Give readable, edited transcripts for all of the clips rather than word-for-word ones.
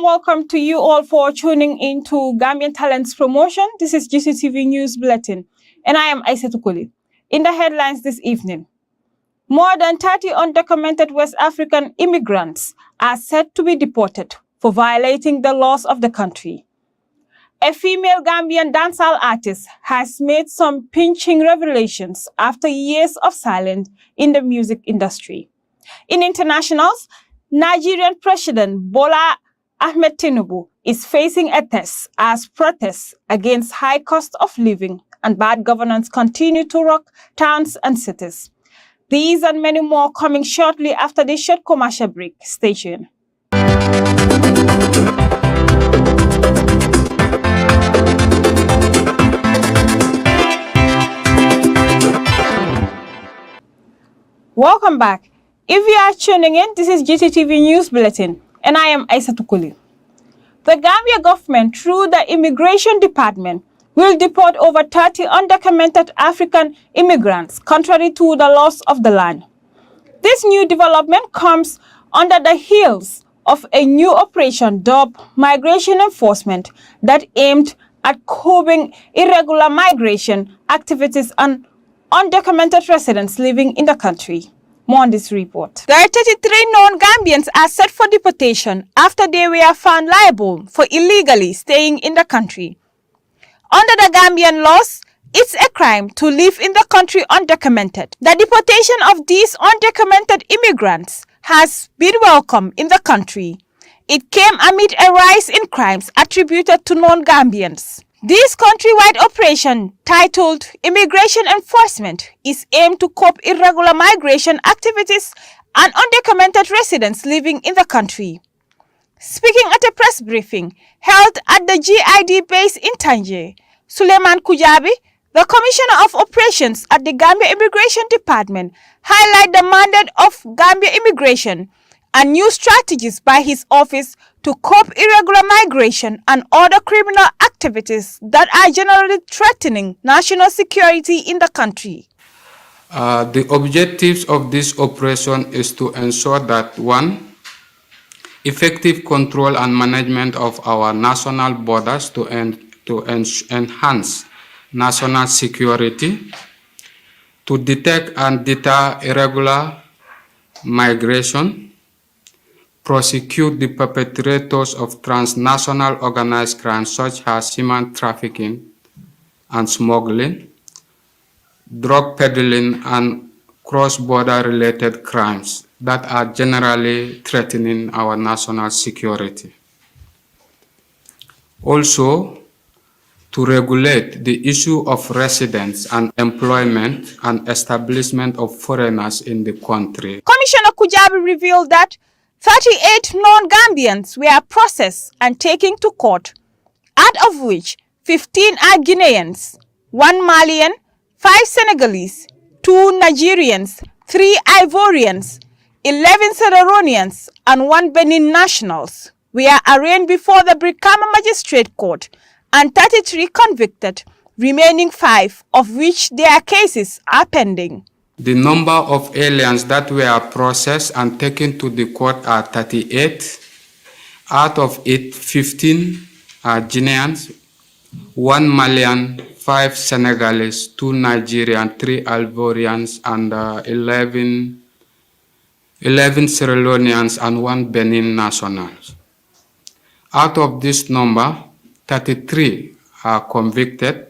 welcome to you all for tuning into Gambian Talents Promotion. This is Gttv News Bulletin, and I am Aissatou Koli. In the headlines this evening, more than 30 undocumented West African immigrants are said to be deported for violating the laws of the country. A female Gambian dancehall artist has made some pinching revelations after years of silence in the music industry. In internationals, Nigerian President Bola Ahmed Tinubu is facing a test as protests against high cost of living and bad governance continue to rock towns and cities. These and many more coming shortly after this short commercial break. Stay tuned. Welcome back. If you are tuning in, this is Gttv News Bulletin, and I am Aissatou Koli. The Gambia government, through the Immigration Department, will deport over 30 undocumented African immigrants, contrary to the laws of the land. This new development comes under the heels of a new operation dubbed Migration Enforcement that aimed at curbing irregular migration activities and undocumented residents living in the country. More on this report. There are 33 known Gambians are set for deportation after they were found liable for illegally staying in the country. Under the Gambian laws, it's a crime to live in the country undocumented. The deportation of these undocumented immigrants has been welcome in the country. It came amid a rise in crimes attributed to non-Gambians. This countrywide operation, titled Immigration Enforcement, is aimed to curb irregular migration activities and undocumented residents living in the country. Speaking at a press briefing held at the GID base in Tanje, Suleiman Kujabi, the Commissioner of Operations at the Gambia Immigration Department, highlighted the mandate of Gambia Immigration and new strategies by his office to curb irregular migration and other criminal activities that are generally threatening national security in the country. The objectives of this operation is to ensure that 1. Effective control and management of our national borders to enhance national security, to detect and deter irregular migration, prosecute the perpetrators of transnational organized crimes such as human trafficking and smuggling, drug peddling, and cross-border related crimes that are generally threatening our national security. Also, to regulate the issue of residence and employment and establishment of foreigners in the country. Commissioner Kujabi revealed that 38 non-Gambians were processed and taken to court, out of which 15 are Guineans, 1 Malian, 5 Senegalese, 2 Nigerians, 3 Ivorians, 11 Sierra Leoneans, and 1 Benin nationals were arraigned before the Brikama Magistrate Court and 33 convicted, remaining 5 of which their cases are pending. The number of aliens that were processed and taken to the court are 38. Out of it, 15 are Guineans, 1 Malian, 5 Senegalese, 2 Nigerian, 3 Ivorians, and 11 Sierra Leoneans and 1 Benin national. Out of this number, 33 are convicted.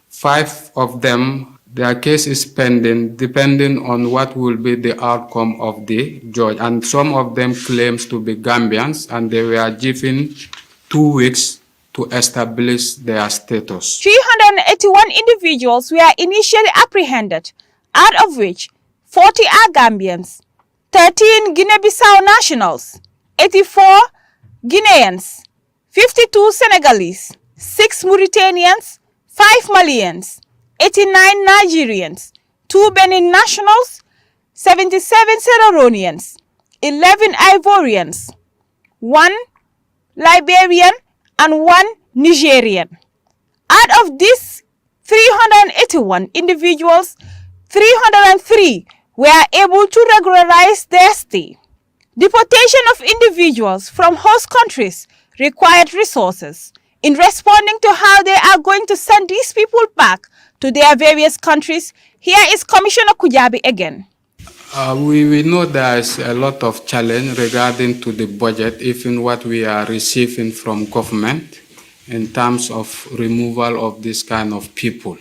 5 of them, their case is pending, depending on what will be the outcome of the judge. And some of them claims to be Gambians, and they were given 2 weeks to establish their status. 381 individuals were initially apprehended, out of which 40 are Gambians, 13 Guinea-Bissau nationals, 84 Guineans, 52 Senegalese, 6 Mauritanians, 5 Malians, 89 Nigerians, 2 Benin nationals, 77 Sierra Leoneans, 11 Ivorians, 1 Liberian, and 1 Nigerian. Out of these 381 individuals, 303 were able to regularize their stay. Deportation of individuals from host countries required resources. In responding to how they are going to send these people back to their various countries, here is Commissioner Kujabi again. We know there's a lot of challenge regarding to the budget, even what we are receiving from government in terms of removal of this kind of people.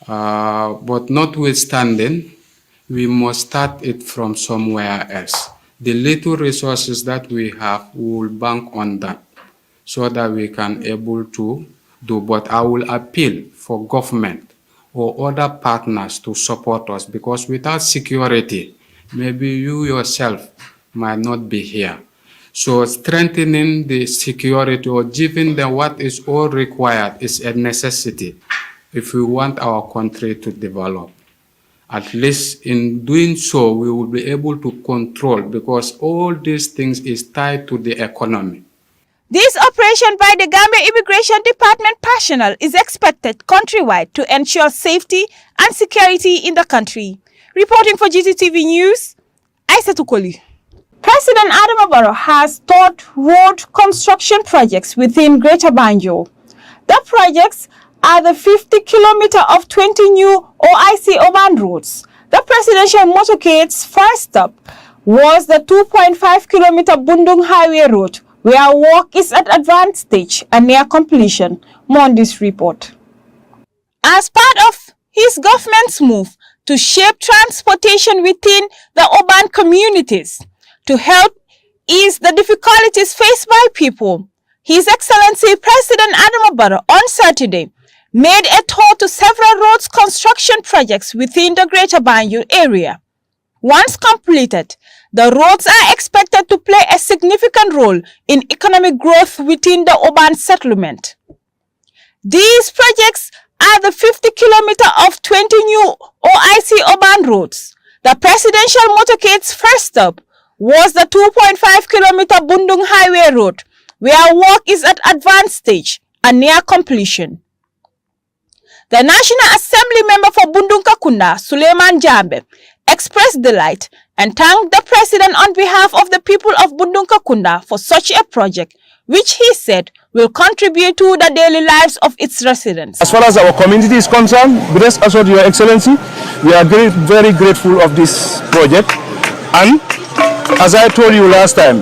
But notwithstanding, we must start it from somewhere else. The little resources that we have, we will bank on that so that we can able to do. But I will appeal for government or other partners to support us, because without security, maybe you yourself might not be here. So strengthening the security or giving them what is all required is a necessity if we want our country to develop. At least in doing so, we will be able to control, because all these things is tied to the economy. This operation by the Gambia Immigration Department personnel is expected countrywide to ensure safety and security in the country. Reporting for Gttv News, Aissatou Koli. President Adama Barrow has stalled road construction projects within Greater Banjul. The projects are the 50 kilometer of 20 new OIC urban roads. The presidential motorcade's first stop was the 2.5 kilometer Bundung Highway Road, where work is at advanced stage and near completion. More on this report. As part of his government's move to shape transportation within the urban communities to help ease the difficulties faced by people, His Excellency President Adama Barrow on Saturday made a tour to several roads construction projects within the Greater Banjul area. Once completed, the roads are expected to play a significant role in economic growth within the urban settlement. These projects are the 50 kilometer of 20 new OIC urban roads. The presidential motorcade's first stop was the 2.5 kilometer Bundung Highway Road, where work is at advanced stage and near completion. The National Assembly member for Bundung Kakunda, Suleiman Jambe, expressed delight and thanked the president on behalf of the people of Bundung Kakunda for such a project, which he said will contribute to the daily lives of its residents. As far as our community is concerned, rest assured, Your Excellency, we are very grateful of this project. And as I told you last time,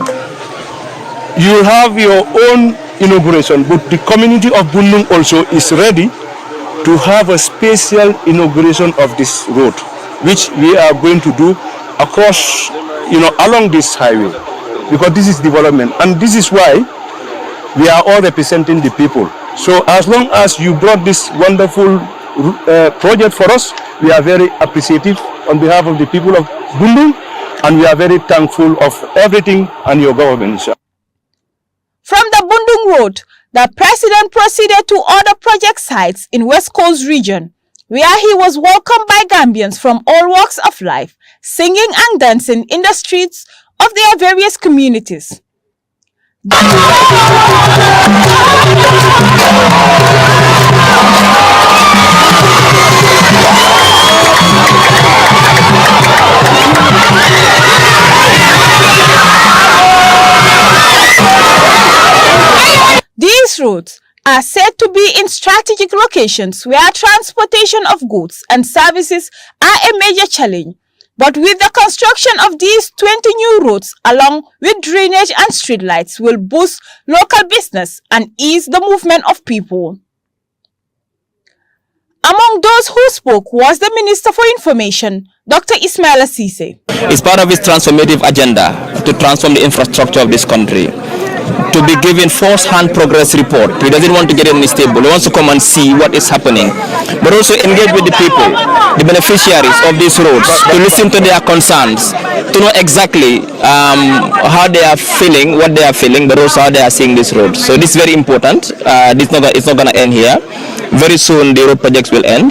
you will have your own inauguration, but the community of Bundung also is ready to have a special inauguration of this road, which we are going to do across, along this highway, because this is development, and this is why we are all representing the people. So as long as you brought this wonderful project for us, we are very appreciative on behalf of the people of Bundung, and we are very thankful of everything and your government. From the Bundung Road, the president proceeded to other project sites in West Coast region, where he was welcomed by Gambians from all walks of life, singing and dancing in the streets of their various communities. These roads are said to be in strategic locations where transportation of goods and services are a major challenge. But with the construction of these 20 new roads along with drainage and streetlights will boost local business and ease the movement of people. Among those who spoke was the Minister for Information, Dr. Ismaila Ceesay. It's part of his transformative agenda to transform the infrastructure of this country, to be given first-hand progress report. He doesn't want to get it on his table. He wants to come and see what is happening, but also engage with the people, the beneficiaries of these roads, to listen to their concerns, to know exactly how they are feeling, what they are feeling, but also how they are seeing this road. So this is very important. It's not going to end here. Very soon the road projects will end.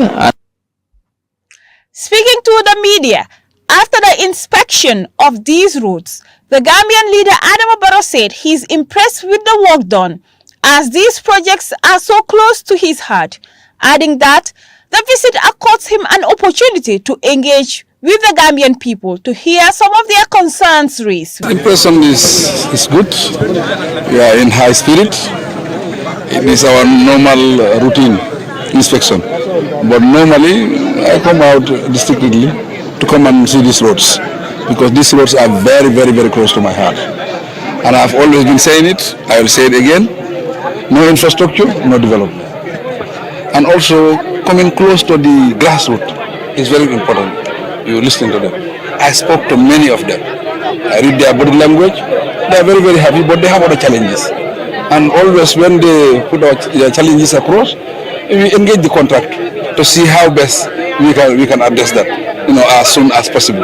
Speaking to the media after the inspection of these roads, the Gambian leader Adama Barrow said he is impressed with the work done, as these projects are so close to his heart, adding that the visit accords him an opportunity to engage with the Gambian people to hear some of their concerns raised. The impression is good. We are in high spirit. It is our normal routine inspection. But normally, I come out districtly to come and see these roads because these roads are very, very, very close to my heart. And I've always been saying it. I will say it again. No infrastructure, no development. And also coming close to the grassroots is very important. You listen to them. I spoke to many of them. I read their body language. They are very, very happy, but they have other challenges. And always when they put their challenges across, we engage the contract to see how best we can address that, as soon as possible.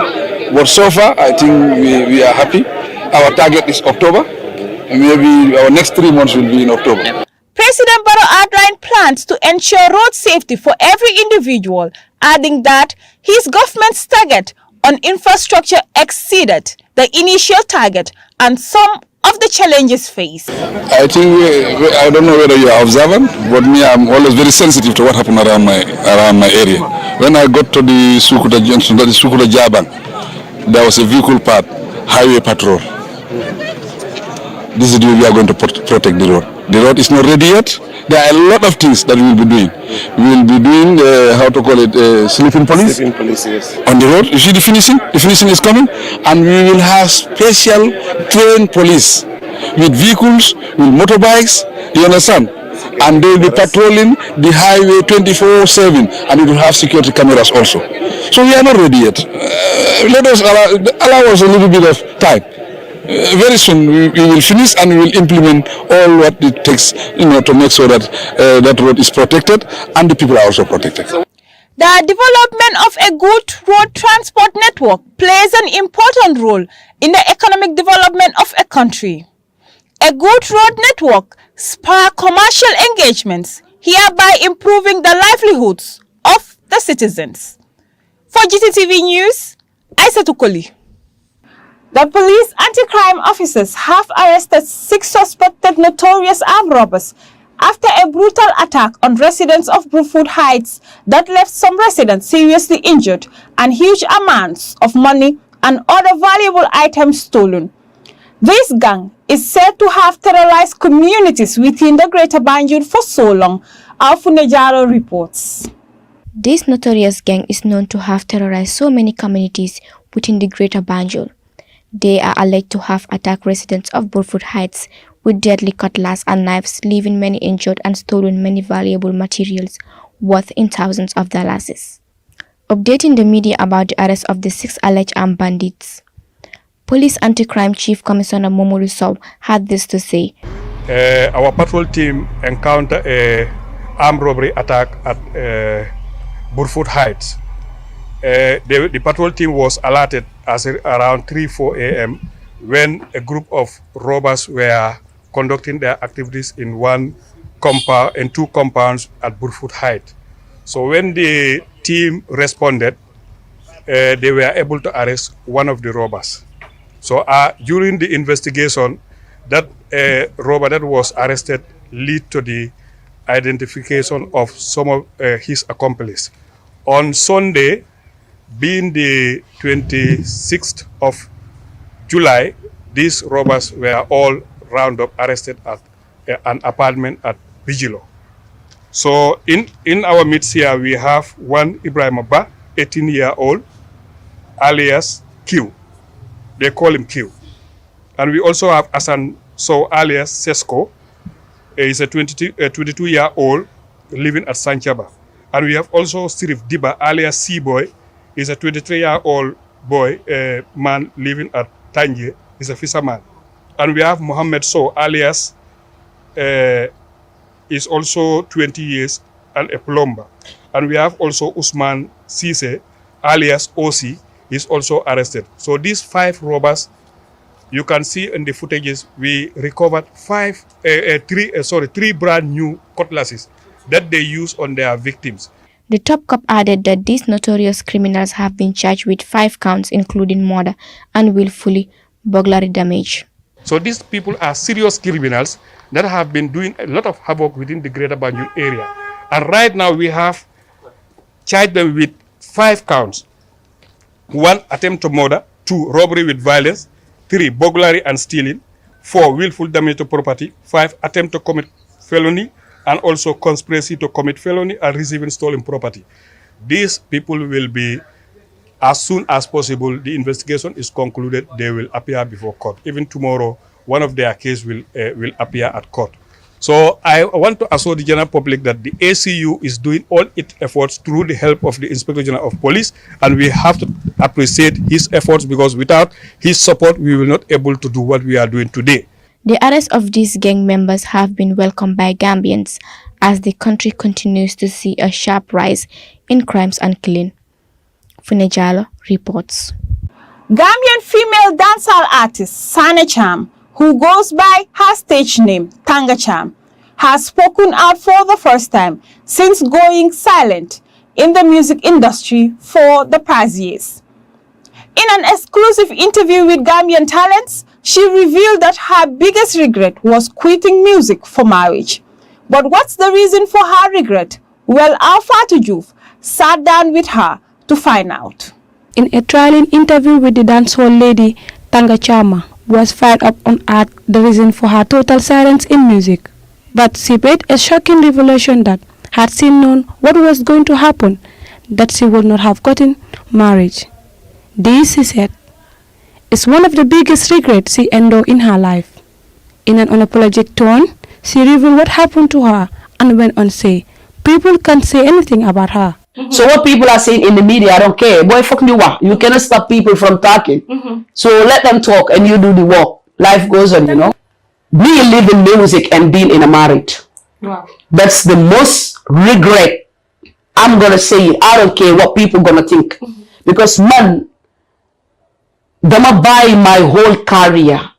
But so far, I think we are happy. Our target is October, and maybe our next 3 months will be in October. President Barrow outlined plans to ensure road safety for every individual, adding that his government's target on infrastructure exceeded the initial target and some of the challenges faced. I think, I don't know whether you are observant, but me, I'm always very sensitive to what happened around my area. When I got to the Sukuta Junction, that is Sukuta Jabang, there was a vehicle path, highway patrol. This is the way we are going to protect the road. The road is not ready yet. There are a lot of things that we will be doing. We will be doing, sleeping police. Sleeping police, yes. On the road. You see the finishing? The finishing is coming. And we will have special trained police with vehicles, with motorbikes, you understand? And they will be patrolling the highway 24/7, and it will have security cameras also. So we are not ready yet. Let us allow us a little bit of time. Very soon we will finish and we will implement all what it takes, to make sure that that road is protected and the people are also protected. The development of a good road transport network plays an important role in the economic development of a country. A good road network spurs commercial engagements, hereby improving the livelihoods of the citizens. For Gttv News, Aisa Tukoli. The police anti-crime officers have arrested 6 suspected notorious armed robbers after a brutal attack on residents of Brookwood Heights that left some residents seriously injured and huge amounts of money and other valuable items stolen. This gang is said to have terrorized communities within the Greater Banjul for so long, Alfunejaro reports. This notorious gang is known to have terrorized so many communities within the Greater Banjul. They are alleged to have attacked residents of Brookwood Heights with deadly cutlass and knives, leaving many injured and stolen many valuable materials worth in thousands of dollars. Updating the media about the arrest of the 6 alleged armed bandits, Police Anti-Crime Chief Commissioner Momolu Sow had this to say. Our patrol team encountered an armed robbery attack at Brookwood Heights. The patrol team was alerted as around 3-4 a.m. when a group of robbers were conducting their activities in two compounds at Brookwood Heights. So when the team responded, they were able to arrest one of the robbers. So during the investigation, that robber that was arrested led to the identification of some of his accomplices. On Sunday, being the 26th of July, these robbers were all round up arrested at an apartment at Vigilo. So in our midst here, we have one Ibrahim Abba, 18-year-old, alias Q. They call him Q. And we also have Asan So, alias Sesko. He's a 22-year-old living at Sanchaba. And we have also Sirif Diba, alias C-Boy. He's a 23-year-old man living at Tanje. He's a fisherman. And we have Mohammed So, alias is also 20 years and a plumber. And we have also Usman Sise, alias Osi, is also arrested. So these 5 robbers, you can see in the footages, we recovered 3 brand new cutlasses that they use on their victims. The top cop added that these notorious criminals have been charged with 5 counts, including murder and willfully burglary damage. So these people are serious criminals that have been doing a lot of havoc within the Greater Banjul area. And right now we have charged them with 5 counts. 1. Attempt to murder. 2. Robbery with violence. 3. Burglary and stealing. 4. Willful damage to property. 5. Attempt to commit felony and also conspiracy to commit felony and receiving stolen property. These people will be, as soon as possible, the investigation is concluded, they will appear before court. Even tomorrow, one of their cases will appear at court. So I want to assure the general public that the ACU is doing all its efforts through the help of the Inspector General of Police, and we have to appreciate his efforts, because without his support, we will not able to do what we are doing today. The arrest of these gang members have been welcomed by Gambians as the country continues to see a sharp rise in crimes and killing. Funejalo reports. Gambian female dancehall artist Sana Cham, who goes by her stage name Tanga Cham, has spoken out for the first time since going silent in the music industry for the past years. In an exclusive interview with Gambian Talents, she revealed that her biggest regret was quitting music for marriage. But what's the reason for her regret? Well, Alfatu Juf sat down with her to find out. In a thrilling interview with the dancehall lady Tanga Chama, was fired up on art the reason for her total silence in music. But she made a shocking revelation that had she known what was going to happen, that she would not have gotten married. This, she said, is one of the biggest regrets she endured in her life. In an unapologetic tone, she revealed what happened to her and went on to say, people can't say anything about her. So what people are saying in the media, I don't care. Boy, fuck you what? You cannot stop people from talking. So let them talk and you do the work. Life goes on, you know. Being living music and being in a marriage. Wow. That's the most regret. I'm gonna say it. I don't care what people gonna think. Because man, gonna buy my whole career,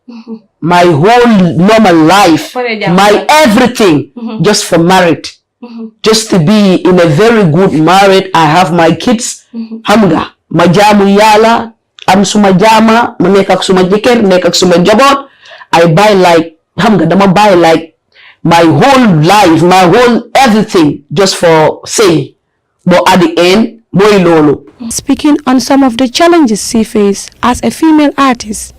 my whole normal life, my everything, just for marriage. Just to be in a very good marriage. I have my kids. Hamga, majamu yala, am suma jama, maneka suma jiker, neka suma jabot. I buy like, hamga, dama buy like my whole life, my whole everything, just for say. But at the end, boy lolo. Speaking on some of the challenges she faced as a female artist,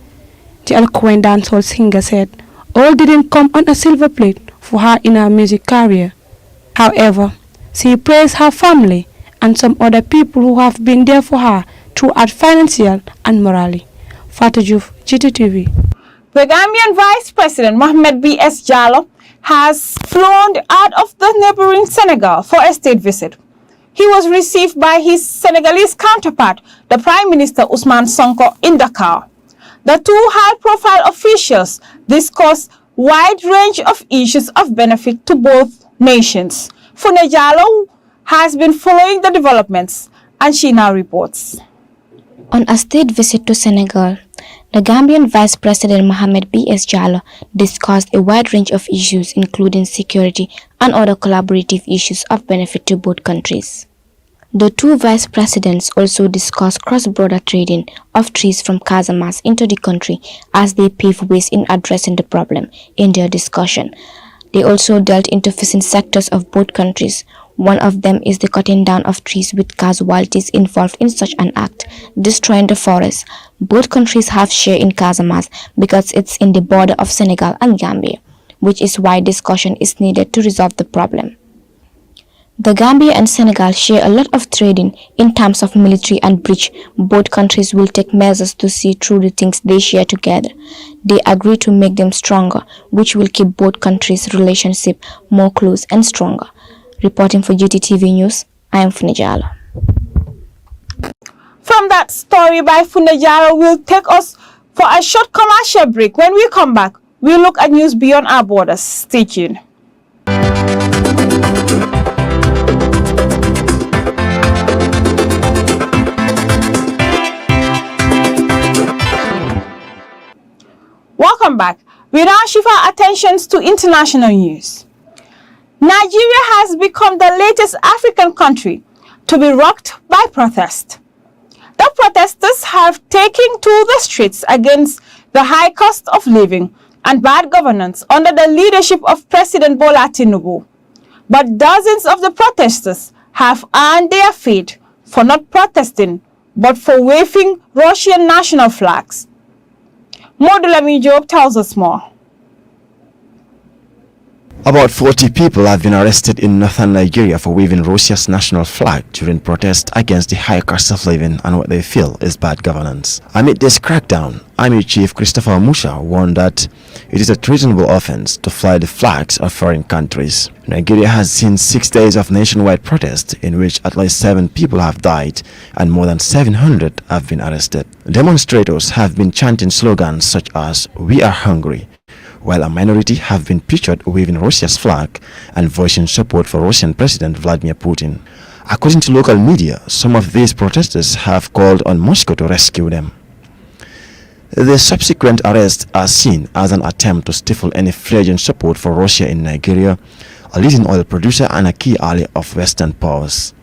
the eloquent dancehall singer said, all didn't come on a silver plate for her in her music career. However, she praised her family and some other people who have been there for her throughout financial and morally. Fatou Diouf, Gttv. The Gambian Vice President Mohamed B.S. Jallow has flown out of the neighboring Senegal for a state visit. He was received by his Senegalese counterpart, the Prime Minister Ousmane Sonko, in Dakar. The two high-profile officials discussed a wide range of issues of benefit to both nations. Fune Jallow has been following the developments, and she now reports. On a state visit to Senegal, the Gambian Vice President Mohamed B.S. Jallow discussed a wide range of issues including security and other collaborative issues of benefit to both countries. The two vice presidents also discussed cross-border trading of trees from Casamance into the country as they pave ways in addressing the problem in their discussion. They also dealt into fishing sectors of both countries. One of them is the cutting down of trees with casualties involved in such an act, destroying the forest. Both countries have share in Casamance because it's in the border of Senegal and Gambia, which is why discussion is needed to resolve the problem. The Gambia and Senegal share a lot of trading in terms of military and bridge. Both countries will take measures to see through the things they share together. They agree to make them stronger, which will keep both countries' relationship more close and stronger. Reporting for Gttv News, I am Funejalo. From that story by Funejalo will take us for a short commercial break. When we come back, we'll look at news beyond our borders. Stay tuned. Welcome back. We now shift our attentions to international news. Nigeria has become the latest African country to be rocked by protest. The protesters have taken to the streets against the high cost of living and bad governance under the leadership of President Bola Tinubu. But dozens of the protesters have earned their fate for not protesting but for waving Russian national flags. Modulami Job tells us more. About 40 people have been arrested in northern Nigeria for waving Russia's national flag during protests against the high cost of living and what they feel is bad governance. Amid this crackdown, Army Chief Christopher Musa warned that it is a treasonable offense to fly the flags of foreign countries. Nigeria has seen 6 days of nationwide protests in which at least 7 people have died and more than 700 have been arrested. Demonstrators have been chanting slogans such as "We are hungry," while a minority have been pictured waving Russia's flag and voicing support for Russian President Vladimir Putin. According to local media, some of these protesters have called on Moscow to rescue them. The subsequent arrests are seen as an attempt to stifle any fledgling support for Russia in Nigeria, a leading oil producer and a key ally of Western powers.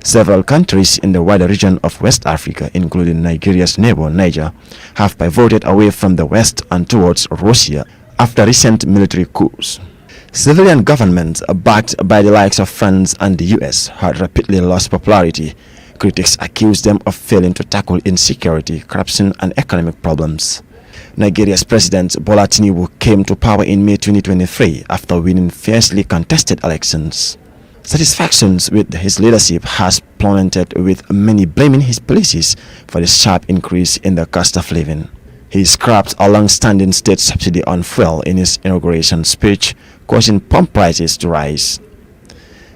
Several countries in the wider region of West Africa, including Nigeria's neighbor Niger, have pivoted away from the West and towards Russia after recent military coups. Civilian governments backed by the likes of France and the US had rapidly lost popularity. Critics accuse them of failing to tackle insecurity, corruption and economic problems. Nigeria's President Bola Tinubu came to power in May 2023 after winning fiercely contested elections. Satisfactions with his leadership has plummeted, with many blaming his policies for the sharp increase in the cost of living. He scrapped a long-standing state subsidy on fuel in his inauguration speech, causing pump prices to rise.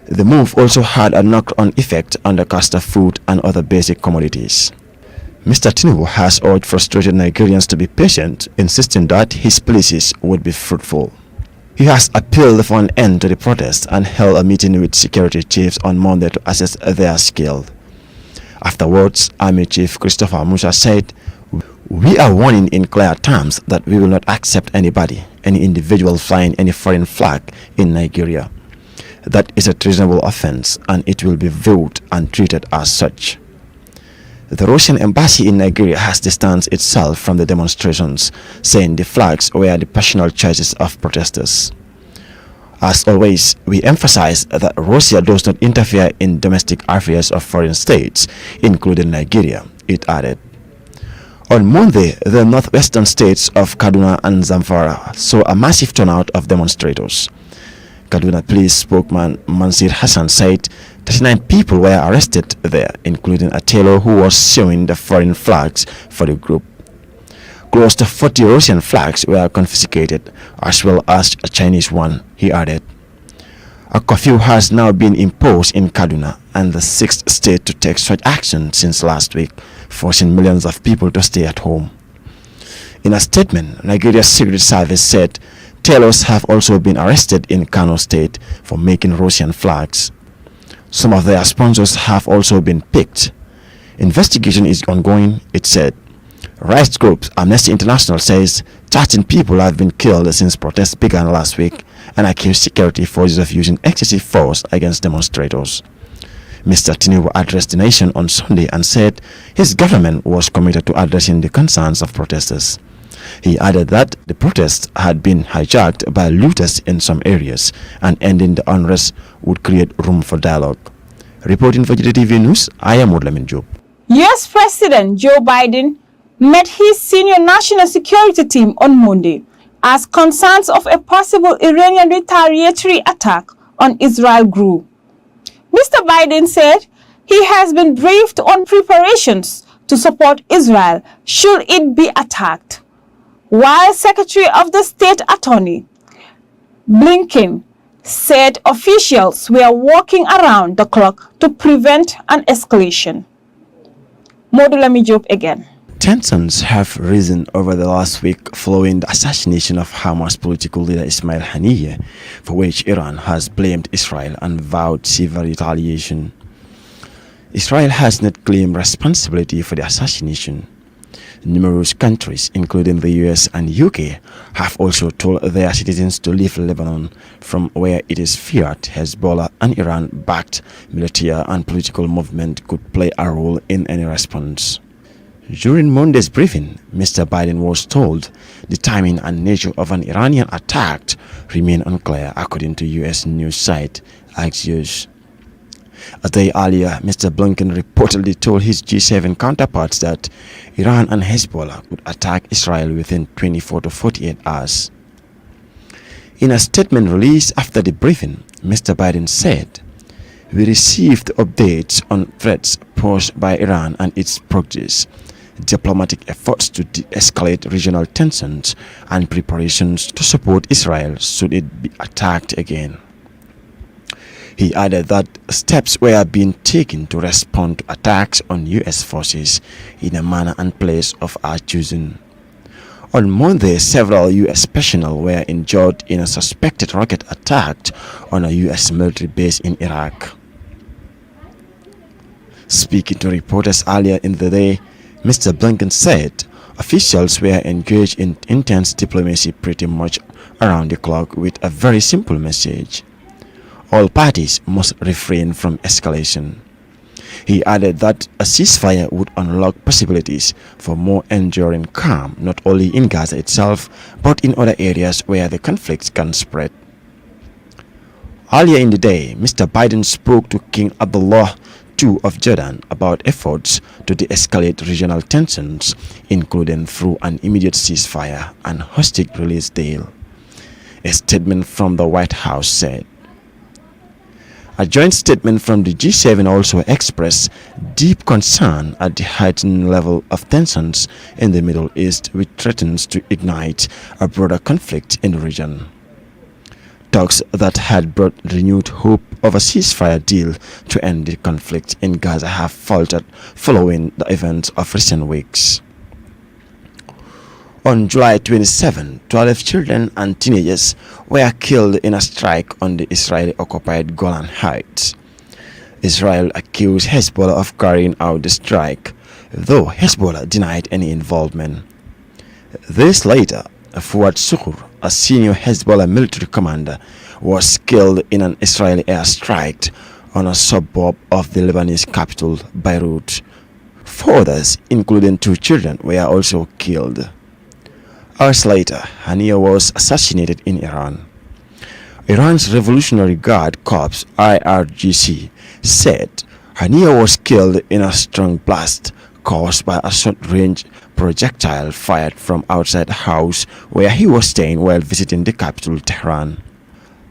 The move also had a knock-on effect on the cost of food and other basic commodities. Mr. Tinubu has urged frustrated Nigerians to be patient, insisting that his policies would be fruitful. He has appealed for an end to the protest and held a meeting with security chiefs on Monday to assess their skill. Afterwards, Army Chief Christopher Musa said, "We are warning in clear terms that we will not accept anybody, any individual flying any foreign flag in Nigeria. That is a treasonable offense and it will be viewed and treated as such." The Russian embassy in Nigeria has distanced itself from the demonstrations, saying the flags were the personal choices of protesters. As always, we emphasize that Russia does not interfere in domestic affairs of foreign states, including Nigeria, it added. On Monday, the northwestern states of Kaduna and Zamfara saw a massive turnout of demonstrators. Kaduna Police spokesman Mansir Hassan said 39 people were arrested there, including a tailor who was showing the foreign flags for the group. Close to 40 Russian flags were confiscated, as well as a Chinese one, he added. A curfew has now been imposed in Kaduna, and the 6th state to take such action since last week, forcing millions of people to stay at home. In a statement, Nigeria's Secret Service said tailors have also been arrested in Kano State for making Russian flags. Some of their sponsors have also been picked. Investigation is ongoing, it said. Rights group Amnesty International says 13 people have been killed since protests began last week and accused security forces of using excessive force against demonstrators. Mr. Tinubu addressed the nation on Sunday and said his government was committed to addressing the concerns of protesters. He added that the protests had been hijacked by looters in some areas and ending the unrest would create room for dialogue. Reporting for Gttv News, I am Modlamin Job. US President Joe Biden met his senior national security team on Monday as concerns of a possible Iranian retaliatory attack on Israel grew. Mr. Biden said he has been briefed on preparations to support Israel should it be attacked, while Secretary of the State Attorney Blinken said officials were working around the clock to prevent an escalation. Modulami Job again. Tensions have risen over the last week following the assassination of Hamas political leader Ismail Haniyeh, for which Iran has blamed Israel and vowed severe retaliation. Israel has not claimed responsibility for the assassination. Numerous countries, including the US and UK, have also told their citizens to leave Lebanon, from where it is feared Hezbollah, an Iran-backed military and political movement, could play a role in any response. During Monday's briefing, Mr. Biden was told the timing and nature of an Iranian attack remain unclear, according to US news site Axios. A day earlier, Mr. Blinken reportedly told his G7 counterparts that Iran and Hezbollah would attack Israel within 24 to 48 hours. In a statement released after the briefing, Mr. Biden said, "We received updates on threats posed by Iran and its proxies, diplomatic efforts to de-escalate regional tensions, and preparations to support Israel should it be attacked again." He added that steps were being taken to respond to attacks on U.S. forces in a manner and place of our choosing. On Monday, several U.S. personnel were injured in a suspected rocket attack on a U.S. military base in Iraq. Speaking to reporters earlier in the day, Mr. Blinken said officials were engaged in intense diplomacy pretty much around the clock with a very simple message: all parties must refrain from escalation. He added that a ceasefire would unlock possibilities for more enduring calm not only in Gaza itself but in other areas where the conflict can spread. Earlier in the day, Mr. Biden spoke to King Abdullah II of Jordan about efforts to de-escalate regional tensions, including through an immediate ceasefire and hostage release deal. A statement from the White House said. A joint statement from the G7 also expressed deep concern at the heightened level of tensions in the Middle East, which threatens to ignite a broader conflict in the region. Talks that had brought renewed hope of a ceasefire deal to end the conflict in Gaza have faltered following the events of recent weeks. On July 27, 12 children and teenagers were killed in a strike on the Israeli-occupied Golan Heights. Israel accused Hezbollah of carrying out the strike, though Hezbollah denied any involvement. Days later, Fuad Sukur, a senior Hezbollah military commander, was killed in an Israeli airstrike on a suburb of the Lebanese capital, Beirut. 4 others, including 2 children, were also killed. Hours later, Hania was assassinated in Iran. Iran's Revolutionary Guard Corps (IRGC) said Hania was killed in a strong blast caused by a short-range projectile fired from outside the house where he was staying while visiting the capital, Tehran.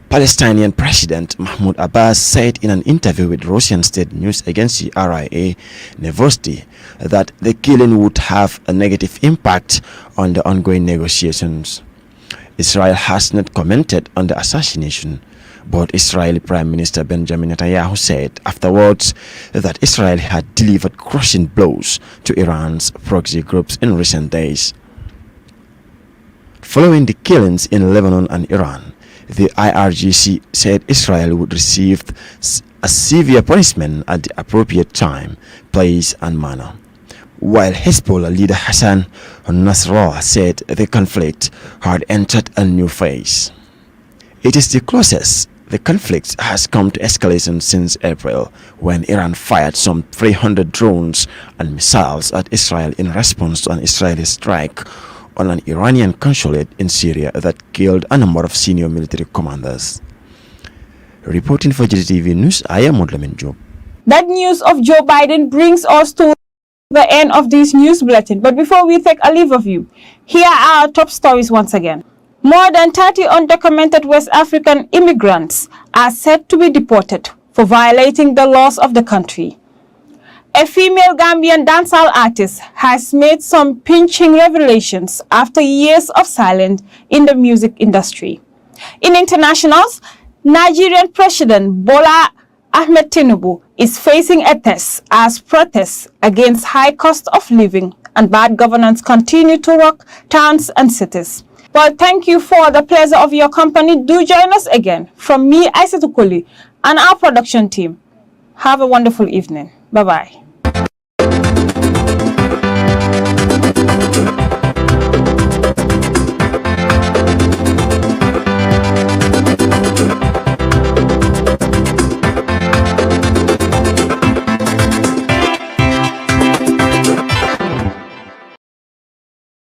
Palestinian President Mahmoud Abbas said in an interview with Russian state news agency RIA Novosti that the killing would have a negative impact on the ongoing negotiations. Israel has not commented on the assassination, but Israeli Prime Minister Benjamin Netanyahu said afterwards that Israel had delivered crushing blows to Iran's proxy groups in recent days. Following the killings in Lebanon and Iran, the IRGC said Israel would receive a severe punishment at the appropriate time, place and manner. While Hezbollah leader Hassan Nasrallah said the conflict had entered a new phase. It is the closest the conflict has come to escalation since April, when Iran fired some 300 drones and missiles at Israel in response to an Israeli strike on an Iranian consulate in Syria that killed a number of senior military commanders. Reporting for Gttv News, I am Modlamin Job. That news of Joe Biden brings us to the end of this news bulletin. But before we take a leave of you, here are our top stories once again. More than 30 undocumented West African immigrants are said to be deported for violating the laws of the country. A female Gambian dancehall artist has made some pinching revelations after years of silence in the music industry. In internationals, Nigerian President Bola Ahmed Tinubu is facing a test as protests against high cost of living and bad governance continue to rock towns and cities. Well, thank you for the pleasure of your company. Do join us again. From me, Aissatou Koli, and our production team. Have a wonderful evening. Bye-bye.